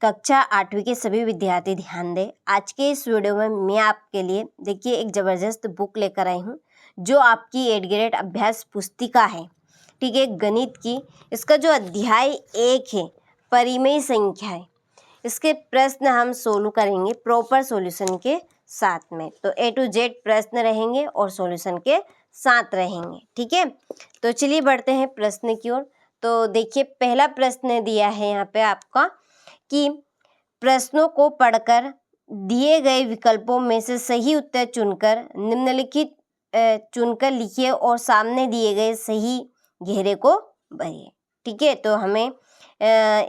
कक्षा 8वीं के सभी विद्यार्थी ध्यान दें। आज के इस वीडियो में मैं आपके लिए देखिए एक ज़बरदस्त बुक लेकर आई हूँ जो आपकी 8th ग्रेड अभ्यास पुस्तिका है, ठीक है, गणित की। इसका जो अध्याय 1 है परिमेय संख्या है, इसके प्रश्न हम सोल्व करेंगे प्रॉपर सॉल्यूशन के साथ में। तो A to Z प्रश्न रहेंगे और सॉल्यूशन के साथ रहेंगे, ठीक है। तो चलिए बढ़ते हैं प्रश्न की ओर। तो देखिए पहला प्रश्न दिया है यहाँ पे आपका कि प्रश्नों को पढ़कर दिए गए विकल्पों में से सही उत्तर चुनकर निम्नलिखित चुनकर लिखिए और सामने दिए गए सही घेरे को भरिए, ठीक है। तो हमें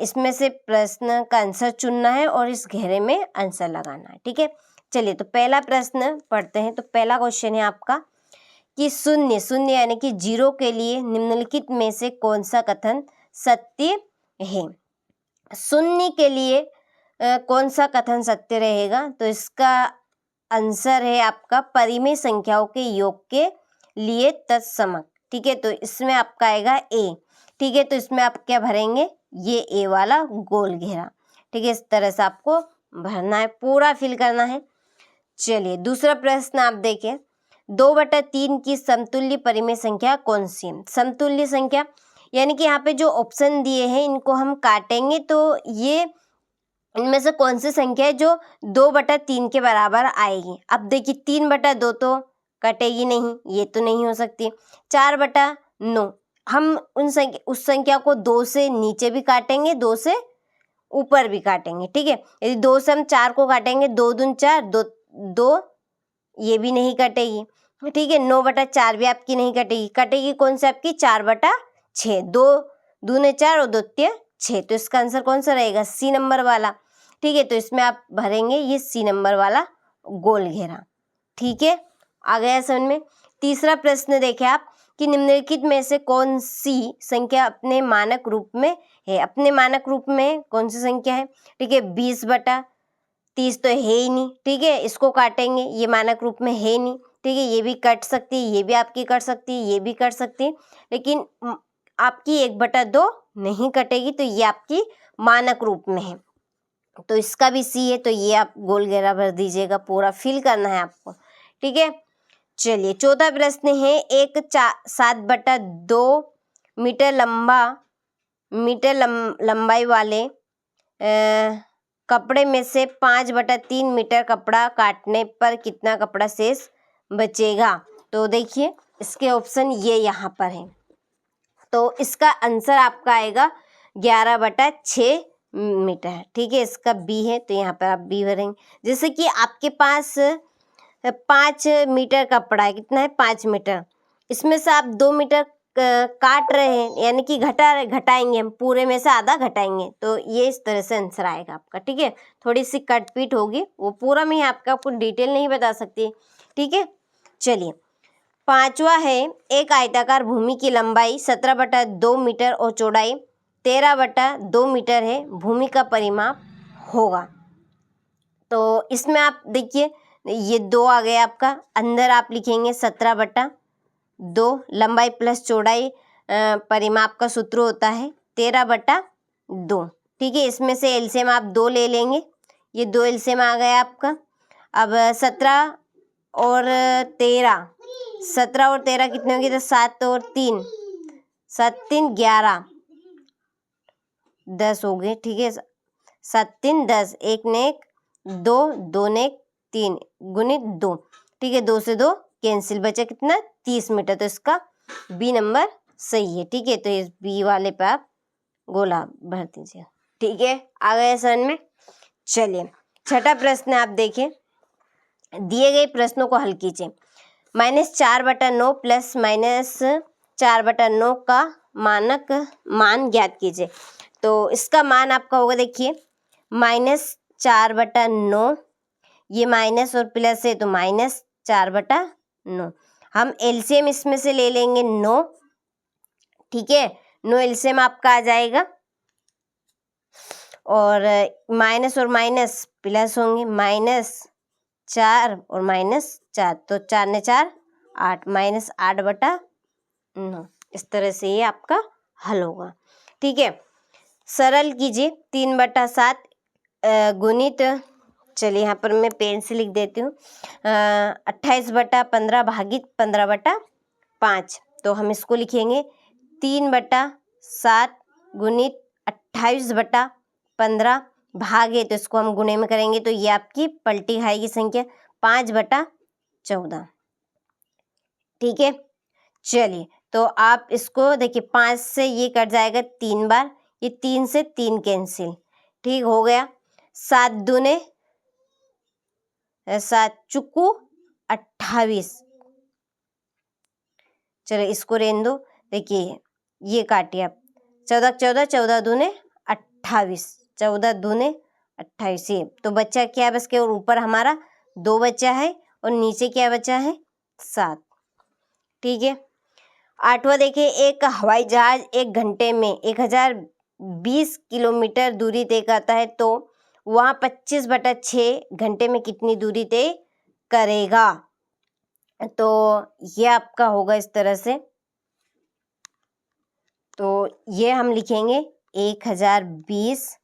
इसमें से प्रश्न का आंसर चुनना है और इस घेरे में आंसर लगाना है, ठीक है। चलिए तो पहला प्रश्न पढ़ते हैं। तो पहला क्वेश्चन है आपका कि शून्य यानी कि 0 के लिए निम्नलिखित में से कौन सा कथन सत्य है। शून्य के लिए कौन सा कथन सत्य रहेगा, तो इसका आंसर है आपका परिमेय संख्याओं के योग के लिए तत्समक, ठीक है। तो इसमें आपका आएगा ए, ठीक है। तो इसमें आप क्या भरेंगे, ये ए वाला गोल घेरा, ठीक है। इस तरह से आपको भरना है, पूरा फिल करना है। चलिए दूसरा प्रश्न आप देखें, 2/3 की समतुल्य परिमेय संख्या कौन सी है। समतुल्य संख्या यानी कि यहाँ पे जो ऑप्शन दिए हैं इनको हम काटेंगे तो ये इनमें से कौन सी संख्या है जो 2/3 के बराबर आएगी। अब देखिए 3/2 तो कटेगी नहीं, ये तो नहीं हो सकती। 4/9 हम उस संख्या को 2 से नीचे भी काटेंगे, 2 से ऊपर भी काटेंगे, ठीक है। यदि 2 से हम 4 को काटेंगे, 2 दूनी 4, 2 ये भी नहीं कटेगी, ठीक है। 9/4 भी आपकी नहीं कटेगी। कटेगी कौन सी आपकी 4/6, 2 दूने 4 और 2 तिया 6। तो इसका आंसर कौन सा रहेगा, सी नंबर वाला, ठीक है। तो इसमें आप भरेंगे ये सी नंबर वाला गोल घेरा, ठीक है। आ गया समझ में। तीसरा प्रश्न देखें आप कि निम्नलिखित में से कौन सी संख्या अपने मानक रूप में है। अपने मानक रूप में कौन सी संख्या है, ठीक है। 20/30 तो है ही नहीं, ठीक है, इसको काटेंगे, ये मानक रूप में है नहीं, ठीक है। ये भी कट सकती है, ये भी आपकी कट सकती है, ये भी कट सकती है, लेकिन आपकी 1/2 नहीं कटेगी, तो ये आपकी मानक रूप में है। तो इसका भी सी है, तो ये आप गोल घेरा भर दीजिएगा, पूरा फिल करना है आपको, ठीक है। चलिए चौथा प्रश्न है, एक 7/2 मीटर लंबाई वाले कपड़े में से 5/3 मीटर कपड़ा काटने पर कितना कपड़ा शेष बचेगा। तो देखिए इसके ऑप्शन ये यहाँ पर है, तो इसका आंसर आपका आएगा 11/6 मीटर, ठीक है। इसका बी है, तो यहाँ पर आप बी भरेंगे। जैसे कि आपके पास 5 मीटर कपड़ा है, कितना है 5 मीटर, इसमें से आप 2 मीटर काट रहे हैं, यानी कि घटाएंगे हम, पूरे में से आधा घटाएंगे, तो ये इस तरह से आंसर आएगा आपका, ठीक है। थोड़ी सी कटपीट होगी, वो पूरा में ही आपको डिटेल नहीं बता सकती, ठीक है। चलिए पांचवा है, एक आयताकार भूमि की लंबाई 17/2 मीटर और चौड़ाई 13/2 मीटर है, भूमि का परिमाप होगा। तो इसमें आप देखिए ये 2 आ गया आपका, अंदर आप लिखेंगे 17/2, लंबाई प्लस चौड़ाई परिमाप का सूत्र होता है 13/2, ठीक है। इसमें से एलसीएम आप 2 ले लेंगे, ये 2 एलसीएम आ गया आपका। अब 17 और 13 कितने होंगे, तो 7 और 3 7 3 11 10 हो गए, ठीक है। 7 3 10, 1 ने 1 2, 2 ने 1 3 गुणित 2, ठीक है। 2 से 2 कैंसिल, बचा कितना 30 मीटर, तो इसका बी नंबर सही है, ठीक है। तो इस बी वाले पे आप गोला भर दीजिए, ठीक है। आ गया समझ में। चलिए छठा प्रश्न आप देखें, दिए गए प्रश्नों को हल कीजिए। -4/9 प्लस -4/9 का मानक मान ज्ञात कीजिए। तो इसका मान आपका होगा, देखिए -4/9, ये माइनस और प्लस है तो -4/9। हम एलसीएम इसमें से ले लेंगे 9, ठीक है। 9 एलसीएम आपका आ जाएगा, और माइनस और माइनस प्लस होंगे, -4 और -4, तो 4 ने 4 8, -8/9। इस तरह से ये आपका हल होगा, ठीक है। सरल कीजिए, 3/7 गुणित, चलिए यहाँ पर मैं पेन से लिख देती हूँ, 28/15 भागित 15/5। तो हम इसको लिखेंगे 3/7 गुणित 28/15 भागे, तो इसको हम गुणे में करेंगे तो ये आपकी पलटी खाएगी संख्या 5/14। ठीक है, चलिए तो आप इसको देखिए 5 से ये कट जाएगा 3 बार, ये 3 से 3 कैंसिल, ठीक हो गया। 7 दूने 7 चुकू 28। चलो इसको रहने दो, देखिए ये काटिए आप, 14 14 14 दूने 28, 14 दूने 28। ये तो बच्चा क्या बस के ऊपर हमारा 2 बच्चा है और नीचे क्या बचा है 7। ठीक है, 8वां देखिए, एक हवाई जहाज 1 घंटे में 1020 किलोमीटर दूरी तय करता है, तो वह 25/6 घंटे में कितनी दूरी तय करेगा। तो ये आपका होगा इस तरह से, तो ये हम लिखेंगे 1020,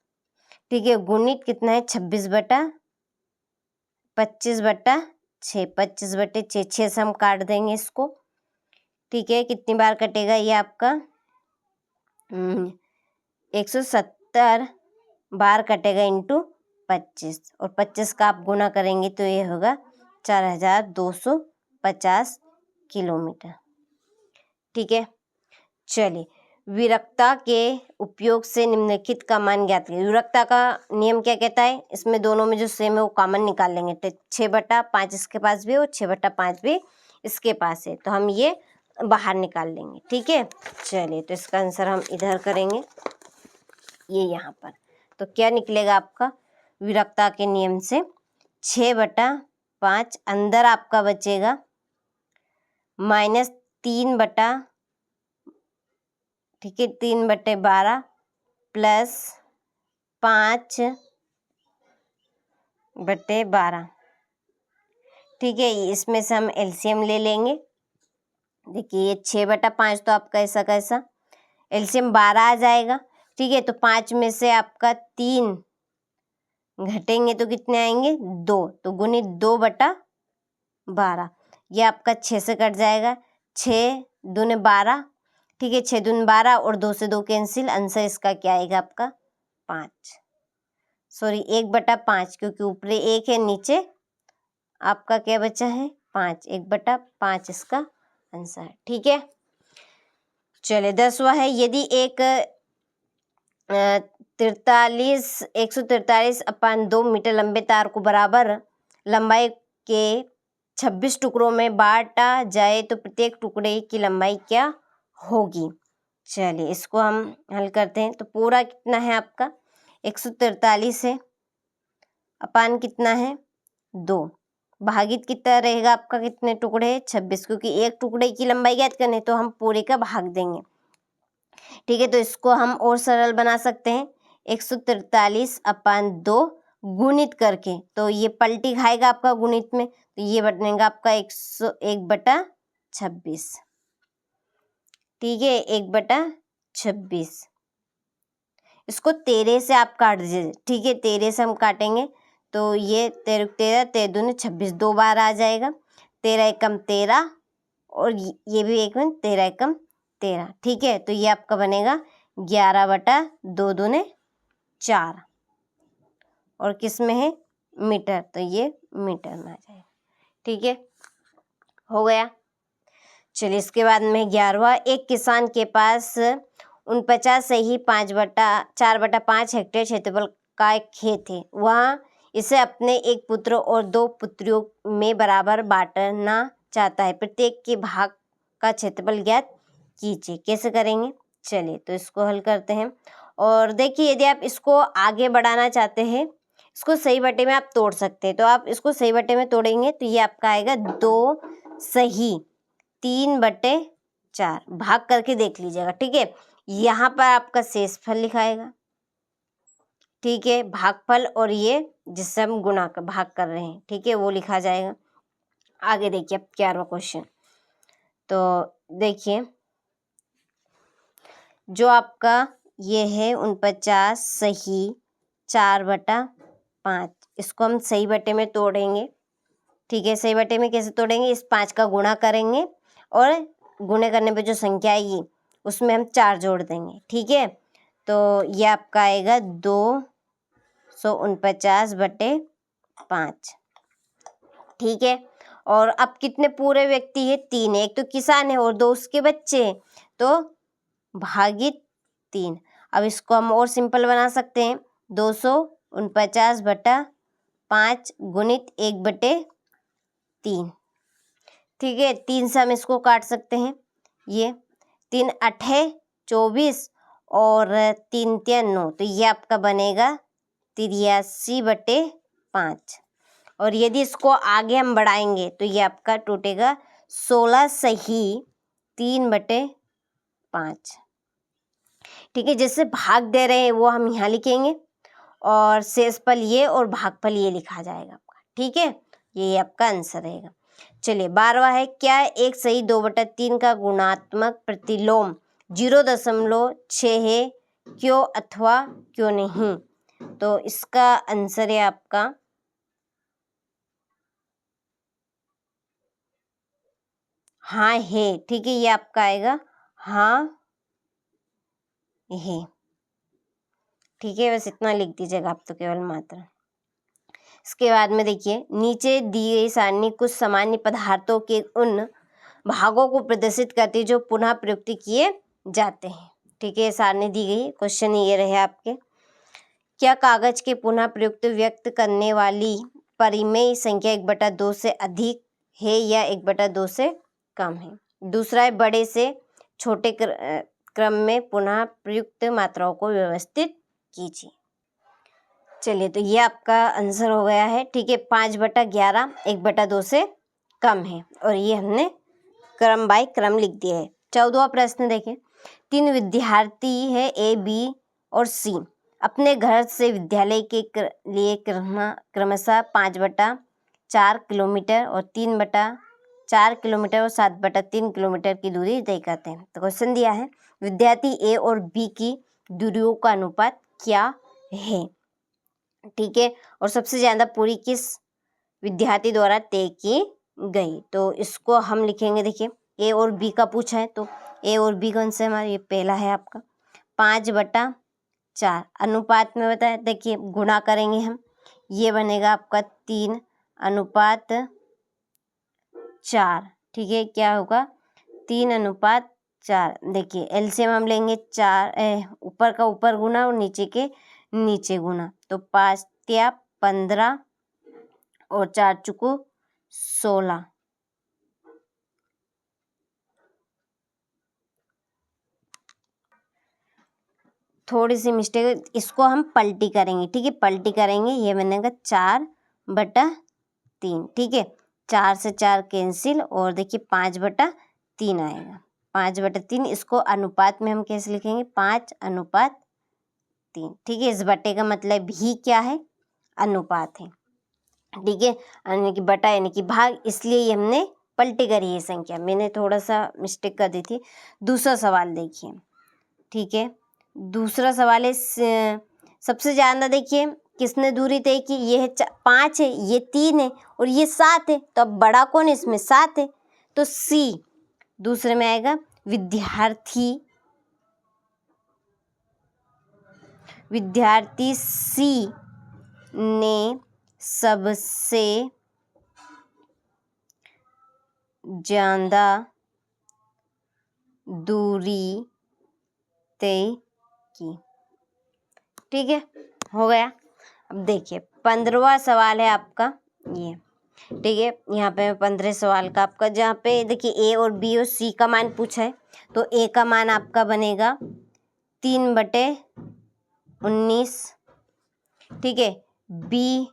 ठीक है, गुणित कितना है 26/25/6, 25/6, 6 से हम काट देंगे इसको। ठीक है, कितनी बार कटेगा ये आपका 170 बार कटेगा इंटू 25, और 25 का आप गुना करेंगे तो ये होगा 4250 किलोमीटर। ठीक है, चलिए विरक्ता के उपयोग से निम्नलिखित का मान ज्ञात करें। विरक्ता का नियम क्या कहता है, इसमें दोनों में जो सेम है वो कॉमन निकाल लेंगे, तो 6/5 इसके पास भी और 6/5 भी इसके पास है, तो हम ये बाहर निकाल लेंगे। ठीक है, चलिए तो इसका आंसर हम इधर करेंगे, ये यहाँ पर, तो क्या निकलेगा आपका विरक्ता के नियम से 6/5 अंदर आपका बचेगा -3 ठीक है 3/12 प्लस 5/12। ठीक है, इसमें से हम एलसीएम ले लेंगे। देखिए ये 6/5 तो आपका ऐसा कैसा एलसीएम 12 आ जाएगा। ठीक है, तो 5 में से आपका 3 घटेंगे तो कितने आएंगे 2, तो गुणित 2/12, ये आपका 6 से कट जाएगा, 6 दूने 12। ठीक है, 6 दूने 12 और 2 से 2 कैंसिल, आंसर इसका क्या आएगा आपका 5, सॉरी 1/5, क्योंकि ऊपर 1 है नीचे आपका क्या बचा है 5, 1/5 इसका आंसर है। ठीक है, चलिए 10वां है, यदि एक 143/2 मीटर लंबे तार को बराबर लंबाई के 26 टुकड़ों में बांटा जाए तो प्रत्येक टुकड़े की लंबाई क्या होगी। चलिए इसको हम हल करते हैं, तो पूरा कितना है आपका 143 है, अपान कितना है 2, भागित कितना रहेगा आपका, कितने टुकड़े 26, क्योंकि एक टुकड़े की लंबाई ज्ञात करनी तो हम पूरे का भाग देंगे। ठीक है, तो इसको हम और सरल बना सकते हैं, 143/2 गुणित करके, तो ये पलटी खाएगा आपका गुणित में, तो ये बनेगा आपका 101/26। ठीक है, 1/26, इसको 13 से आप काट दीजिए। ठीक है, 13 से हम काटेंगे तो ये 13 13 13 दूने 26, 2 बार आ जाएगा, 13 एकम 13 और ये भी 1 13 एकम 13। ठीक है, तो ये आपका बनेगा 11/2 दूने 4, और किस में है मीटर, तो ये मीटर में आ जाएगा। ठीक है, हो गया। चलिए इसके बाद में 11वां, एक किसान के पास 49 से ही 4/5 हेक्टेयर क्षेत्रफल का एक खेत है, वह इसे अपने एक पुत्र और 2 पुत्रियों में बराबर बांटना चाहता है, प्रत्येक के भाग का क्षेत्रफल ज्ञात कीजिए। कैसे करेंगे, चलिए तो इसको हल करते हैं। और देखिए यदि आप इसको आगे बढ़ाना चाहते हैं, इसको सही बटे में आप तोड़ सकते हैं, तो आप इसको सही बटे में तोड़ेंगे तो ये आपका आएगा 2 सही 3/4, भाग करके देख लीजिएगा। ठीक है, यहाँ पर आपका शेषफल लिखाएगा। ठीक है, भागफल, और ये जिससे हम गुणा का भाग कर रहे हैं, ठीक है, वो लिखा जाएगा। आगे देखिए अब 11वां क्वेश्चन, तो देखिए जो आपका ये है 49 सही 4/5 5। इसको हम सही बटे में तोड़ेंगे। ठीक है, सही बटे में कैसे तोड़ेंगे, इस 5 का गुणा करेंगे और गुणे करने पे जो संख्या आएगी उसमें हम 4 जोड़ देंगे। ठीक है, तो ये आपका आएगा 249/5। ठीक है, और अब कितने पूरे व्यक्ति है, 3 है, एक तो किसान है और 2 उसके बच्चे हैं, तो भागित 3। अब इसको हम और सिंपल बना सकते हैं, 249/5 गुणित 1/3। ठीक है, 3 से हम इसको काट सकते हैं, ये 3 8 24 और 3 3 9, तो ये आपका बनेगा 83/5। और यदि इसको आगे हम बढ़ाएंगे तो ये आपका टूटेगा 16 सही 3/5। ठीक है, जैसे भाग दे रहे हैं वो हम यहाँ लिखेंगे और शेषफल ये और भागफल ये लिखा जाएगा आपका। ठीक है, ये आपका आंसर रहेगा। चलिए 12वां है, क्या एक सही 2/3 का गुणात्मक प्रतिलोम 0.6 है, क्यों अथवा क्यों नहीं। तो इसका आंसर है आपका हाँ है। ठीक है, ये आपका आएगा हाँ है। ठीक है, बस इतना लिख दीजिएगा आप तो केवल मात्र। इसके बाद में देखिए, नीचे दी गई सारणी कुछ सामान्य पदार्थों के उन भागों को प्रदर्शित करती है जो पुनः प्रयुक्त किए जाते हैं। ठीक है, सारणी दी गई, क्वेश्चन ये रहे आपके, क्या कागज के पुनः प्रयुक्त व्यक्त करने वाली परिमेय संख्या 1/2 से अधिक है या 1/2 से कम है। दूसरा है, बड़े से छोटे क्रम में पुनः प्रयुक्त मात्राओं को व्यवस्थित कीजिए। चलिए, तो ये आपका आंसर हो गया है। ठीक है, 5/11 1/2 से कम है और ये हमने क्रम बाय क्रम लिख दिया है। 14वां प्रश्न देखें, 3 विद्यार्थी है ए, बी और सी अपने घर से विद्यालय के लिए क्रमशः 5/4 किलोमीटर और 3/4 किलोमीटर और 7/3 किलोमीटर की दूरी तय करते हैं। तो क्वेश्चन दिया है, विद्यार्थी ए और बी की दूरियों का अनुपात क्या है। ठीक है, और सबसे ज्यादा पूरी किस विद्यार्थी द्वारा तय की गई। तो इसको हम लिखेंगे, देखिए ए और बी का पूछा है तो ए और बी कौन से हमारा, ये पहला है आपका 5/4 अनुपात में बताया, देखिए गुणा करेंगे हम, ये बनेगा आपका 3/4। ठीक है, क्या होगा 3/4। देखिए एलसीएम हम लेंगे, 4 ऊपर का ऊपर गुना और नीचे के नीचे गुना, तो 5 या 15 और 4 चुको 16। थोड़ी सी मिस्टेक, इसको हम पलटी करेंगे। ठीक है, पलटी करेंगे, ये बनेगा 4/3। ठीक है, 4 से 4 कैंसिल और देखिए 5/3 आएगा, 5/3। इसको अनुपात में हम कैसे लिखेंगे, 5/3। ठीक है, इस बटे का मतलब भी क्या है, अनुपात है। ठीक है, यानी कि बटा यानी कि भाग, इसलिए ये हमने पलटी करी है संख्या, मैंने थोड़ा सा मिस्टेक कर दी थी। दूसरा सवाल देखिए। ठीक है, दूसरा सवाल है, सबसे ज्यादा देखिए किसने दूरी तय की, ये है 5 है, ये 3 है और ये 7 है, तो अब बड़ा कौन है इसमें, 7 है, तो सी दूसरे में आएगा। विद्यार्थी सी ने सबसे ज्यादा दूरी तय की। ठीक है, हो गया। अब देखिए 15वां सवाल है आपका ये। ठीक है, यहाँ पे 15 सवाल का आपका, जहाँ पे देखिए ए और बी और सी का मान पूछा है, तो ए का मान आपका बनेगा 3/19। ठीक है, बी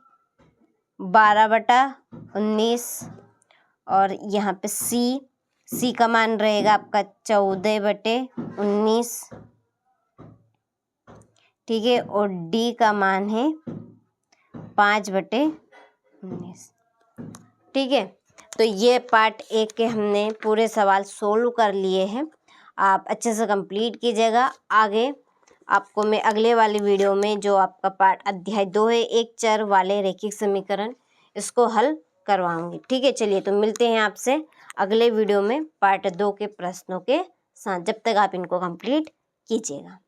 12/19 और यहाँ पे सी का मान रहेगा आपका 14/19। ठीक है, और डी का मान है 5/19। ठीक है, तो ये पार्ट 1 के हमने पूरे सवाल सोल्व कर लिए हैं। आप अच्छे से कंप्लीट कीजिएगा। आगे आपको मैं अगले वाली वीडियो में जो आपका पाठ अध्याय 2 है, एक चर वाले रैखिक समीकरण, इसको हल करवाऊंगी। ठीक है, चलिए तो मिलते हैं आपसे अगले वीडियो में पार्ट 2 के प्रश्नों के साथ। जब तक आप इनको कंप्लीट कीजिएगा।